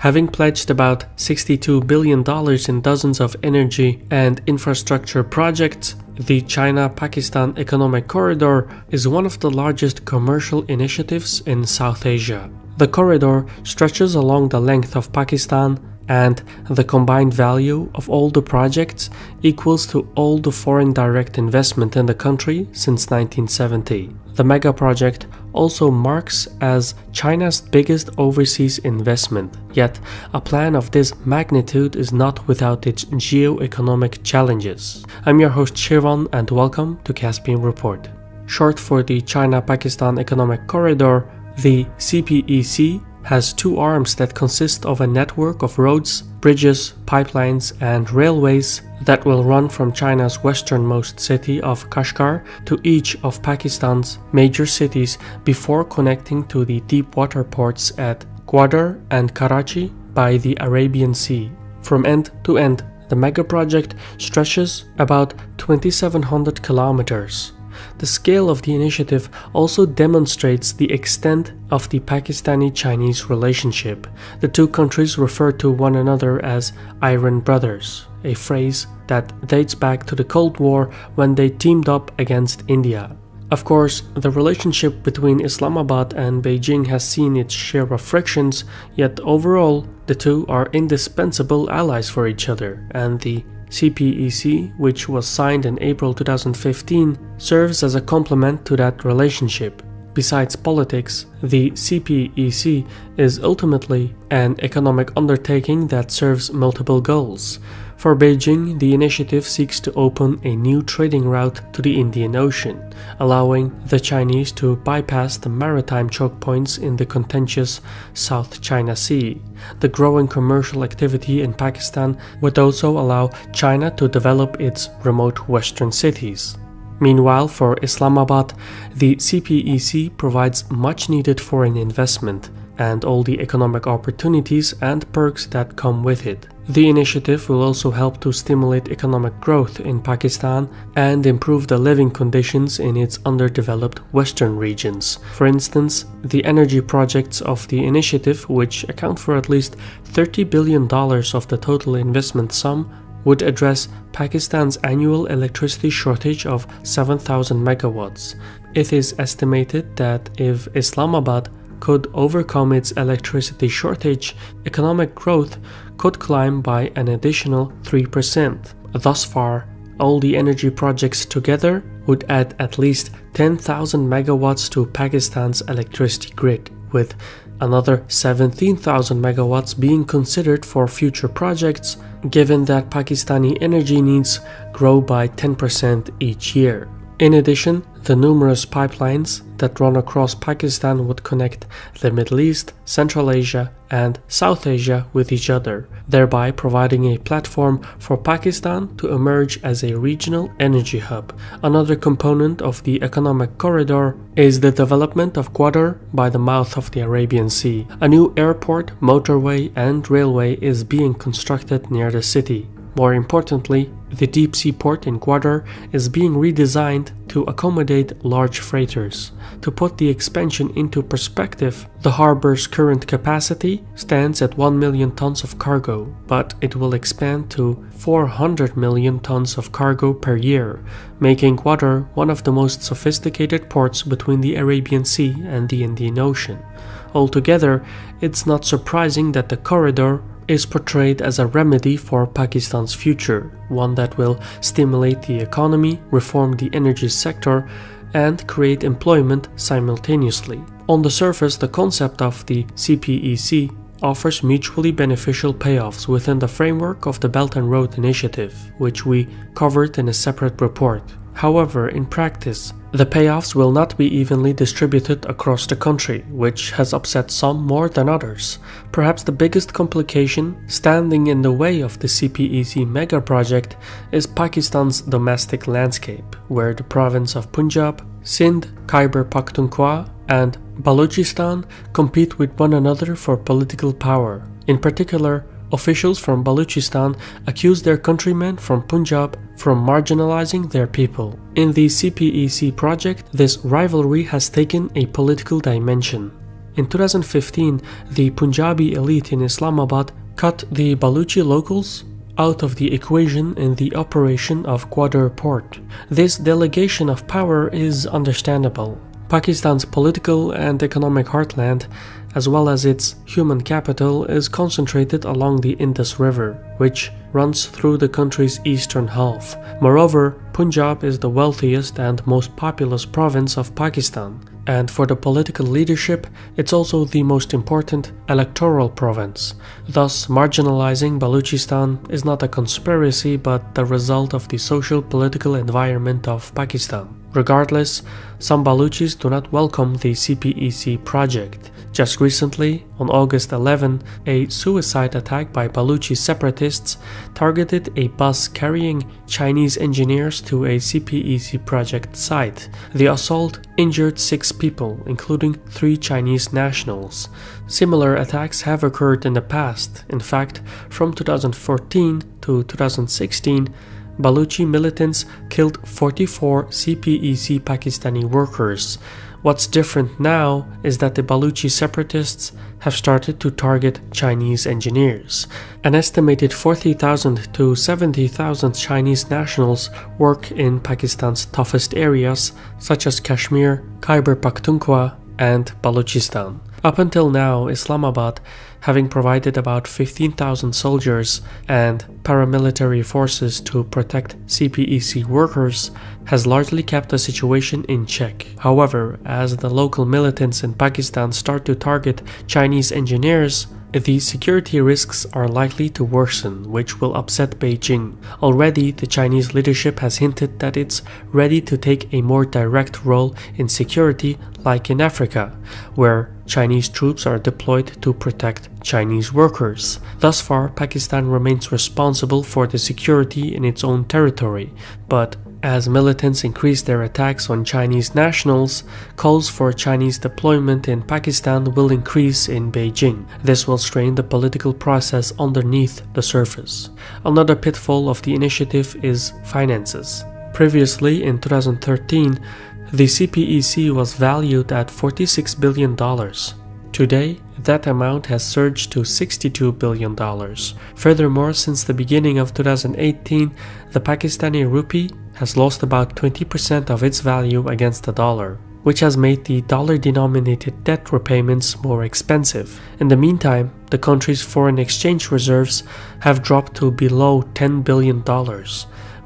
Having pledged about $62 billion in dozens of energy and infrastructure projects, the China-Pakistan Economic Corridor is one of the largest commercial initiatives in South Asia. The corridor stretches along the length of Pakistan, and the combined value of all the projects equals to all the foreign direct investment in the country since 1970. The mega project also marks as China's biggest overseas investment, yet a plan of this magnitude is not without its geoeconomic challenges. I'm your host Shirvan and welcome to Caspian Report. Short for the China-Pakistan Economic Corridor, the CPEC has two arms that consist of a network of roads, bridges, pipelines, and railways that will run from China's westernmost city of Kashgar to each of Pakistan's major cities before connecting to the deep water ports at Gwadar and Karachi by the Arabian Sea. From end to end, the mega project stretches about 2,700 kilometers. The scale of the initiative also demonstrates the extent of the Pakistani-Chinese relationship. The two countries refer to one another as Iron Brothers, a phrase that dates back to the Cold War when they teamed up against India. Of course, the relationship between Islamabad and Beijing has seen its share of frictions, yet overall, the two are indispensable allies for each other, and the CPEC, which was signed in April 2015, serves as a complement to that relationship. Besides politics, the CPEC is ultimately an economic undertaking that serves multiple goals. For Beijing, the initiative seeks to open a new trading route to the Indian Ocean, allowing the Chinese to bypass the maritime choke points in the contentious South China Sea. The growing commercial activity in Pakistan would also allow China to develop its remote western cities. Meanwhile, for Islamabad, the CPEC provides much-needed foreign investment and all the economic opportunities and perks that come with it. The initiative will also help to stimulate economic growth in Pakistan and improve the living conditions in its underdeveloped western regions. For instance, the energy projects of the initiative, which account for at least $30 billion of the total investment sum, would address Pakistan's annual electricity shortage of 7,000 megawatts. It is estimated that if Islamabad could overcome its electricity shortage, economic growth could climb by an additional 3%. Thus far, all the energy projects together would add at least 10,000 megawatts to Pakistan's electricity grid, with another 17,000 megawatts being considered for future projects, given that Pakistani energy needs grow by 10% each year. In addition, the numerous pipelines that run across Pakistan would connect the Middle East, Central Asia, and South Asia with each other, thereby providing a platform for Pakistan to emerge as a regional energy hub. Another component of the economic corridor is the development of Gwadar by the mouth of the Arabian Sea. A new airport, motorway, and railway is being constructed near the city. More importantly, the deep-sea port in Gwadar is being redesigned to accommodate large freighters. To put the expansion into perspective, the harbor's current capacity stands at 1 million tons of cargo, but it will expand to 400 million tons of cargo per year, making Gwadar one of the most sophisticated ports between the Arabian Sea and the Indian Ocean. Altogether, it's not surprising that the corridor is portrayed as a remedy for Pakistan's future, one that will stimulate the economy, reform the energy sector, and create employment simultaneously. On the surface, the concept of the CPEC offers mutually beneficial payoffs within the framework of the Belt and Road Initiative, which we covered in a separate report. However, in practice, the payoffs will not be evenly distributed across the country, which has upset some more than others. Perhaps the biggest complication standing in the way of the CPEC mega project is Pakistan's domestic landscape, where the province of Punjab, Sindh, Khyber Pakhtunkhwa, and Balochistan compete with one another for political power. In particular, officials from Balochistan accuse their countrymen from Punjab from marginalizing their people. In the CPEC project, this rivalry has taken a political dimension. In 2015, the Punjabi elite in Islamabad cut the Baluchi locals out of the equation in the operation of Gwadar port. This delegation of power is understandable. Pakistan's political and economic heartland, as well as its human capital, is concentrated along the Indus River, which runs through the country's eastern half. Moreover, Punjab is the wealthiest and most populous province of Pakistan, and for the political leadership, it's also the most important electoral province. Thus, marginalizing Balochistan is not a conspiracy but the result of the social-political environment of Pakistan. Regardless, some Baluchis do not welcome the CPEC project. Just recently, on August 11, a suicide attack by Baluchi separatists targeted a bus carrying Chinese engineers to a CPEC project site. The assault injured 6 people, including 3 Chinese nationals. Similar attacks have occurred in the past. In fact, from 2014 to 2016, Baluchi militants killed 44 CPEC Pakistani workers. What's different now is that the Baluchi separatists have started to target Chinese engineers. An estimated 40,000 to 70,000 Chinese nationals work in Pakistan's toughest areas such as Kashmir, Khyber Pakhtunkhwa, and Balochistan. Up until now, Islamabad, having provided about 15,000 soldiers and paramilitary forces to protect CPEC workers, has largely kept the situation in check. However, as the local militants in Pakistan start to target Chinese engineers, the security risks are likely to worsen, which will upset Beijing. Already, the Chinese leadership has hinted that it's ready to take a more direct role in security, like in Africa, where Chinese troops are deployed to protect Chinese workers. Thus far, Pakistan remains responsible for the security in its own territory, but as militants increase their attacks on Chinese nationals, calls for Chinese deployment in Pakistan will increase in Beijing. This will strain the political process underneath the surface. Another pitfall of the initiative is finances. Previously, in 2013, the CPEC was valued at $46 billion. Today, that amount has surged to $62 billion. Furthermore, since the beginning of 2018, the Pakistani rupee has lost about 20% of its value against the dollar, which has made the dollar-denominated debt repayments more expensive. In the meantime, the country's foreign exchange reserves have dropped to below $10 billion,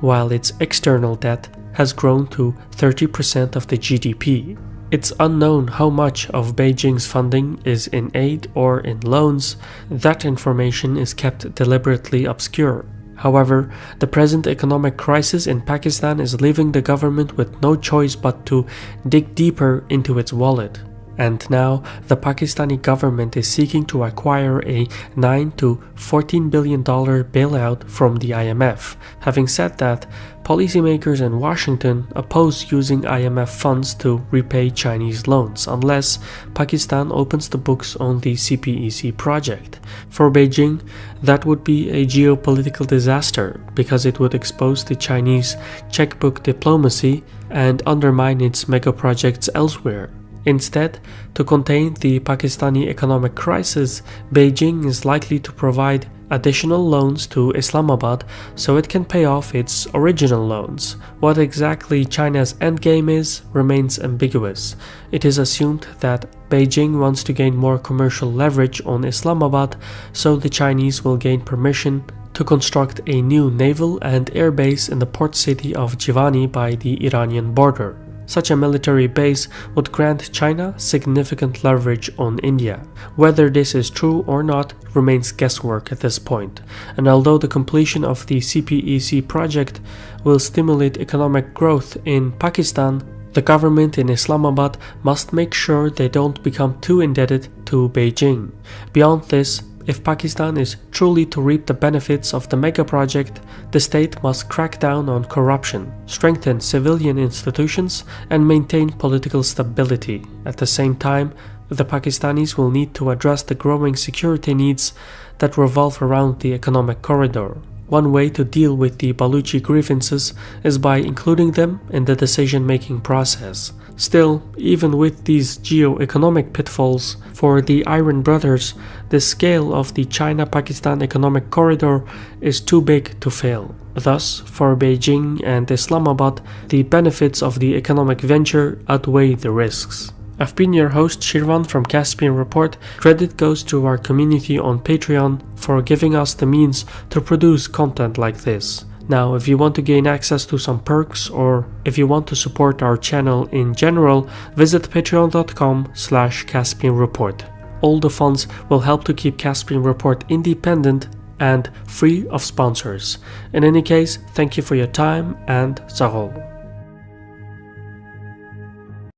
while its external debt has grown to 30% of the GDP. It's unknown how much of Beijing's funding is in aid or in loans. That information is kept deliberately obscure. However, the present economic crisis in Pakistan is leaving the government with no choice but to dig deeper into its wallet. And now, the Pakistani government is seeking to acquire a $9 to $14 billion bailout from the IMF. Having said that, policymakers in Washington oppose using IMF funds to repay Chinese loans unless Pakistan opens the books on the CPEC project. For Beijing, that would be a geopolitical disaster because it would expose the Chinese checkbook diplomacy and undermine its mega projects elsewhere. Instead, to contain the Pakistani economic crisis, Beijing is likely to provide additional loans to Islamabad so it can pay off its original loans. What exactly China's endgame is remains ambiguous. It is assumed that Beijing wants to gain more commercial leverage on Islamabad, so the Chinese will gain permission to construct a new naval and air base in the port city of Jivani by the Iranian border. Such a military base would grant China significant leverage on India. Whether this is true or not remains guesswork at this point, and although the completion of the CPEC project will stimulate economic growth in Pakistan, the government in Islamabad must make sure they don't become too indebted to Beijing. Beyond this, if Pakistan is truly to reap the benefits of the mega project, the state must crack down on corruption, strengthen civilian institutions, and maintain political stability. At the same time, the Pakistanis will need to address the growing security needs that revolve around the economic corridor. One way to deal with the Baluchi grievances is by including them in the decision-making process. Still, even with these geoeconomic pitfalls, for the Iron brothers, the scale of the China-Pakistan economic corridor is too big to fail. Thus, for Beijing and Islamabad, the benefits of the economic venture outweigh the risks. I've been your host Shirvan from Caspian Report. Credit goes to our community on Patreon for giving us the means to produce content like this. Now, if you want to gain access to some perks, or if you want to support our channel in general, visit patreon.com/Caspian Report. All the funds will help to keep Caspian Report independent and free of sponsors. In any case, thank you for your time and Zahol.